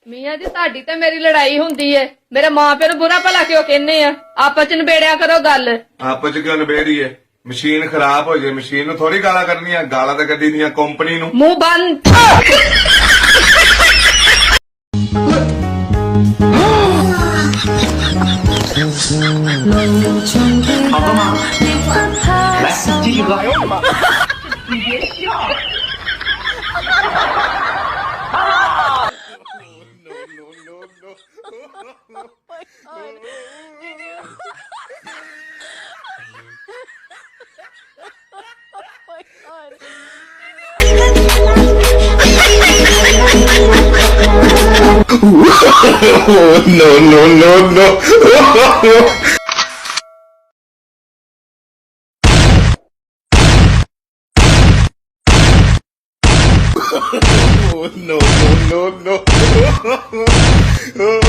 ਮੀਆਂ ਜੀ ਤੁਹਾਡੀ ਤੇ ਮੇਰੀ ਲੜਾਈ ਹੁੰਦੀ ਏ। ਮੇਰੇ ਮਾਂ ਪਿਓ ਨੂੰ ਬੁਰਾ ਭਲਾ ਕਿਉਂ ਕਹਿੰਦੇ ਆ? ਆਪਸ ਚ ਨਿਬੇੜਿਆ ਕਰੋ ਗੱਲ। ਆਪਸ ਚ ਕਿਉਂ ਨਿਬੇੜੀ ਏ? ਮਸ਼ੀਨ ਖਰਾਬ ਹੋ ਜੇ, ਮਸ਼ੀਨ ਨੂੰ ਥੋੜੀ ਗਾਲਾਂ ਕੱਢਣੀਆਂ, ਗਾਲਾਂ ਤਾਂ ਕੱਢੀ ਦੀਆਂ ਕੰਪਨੀ ਨੂੰ। ਮੂੰਹ ਬੰਦ।好了吗？来，继续喝。哎呦我的妈！你别笑。no, no, no, no. no, no, no, no.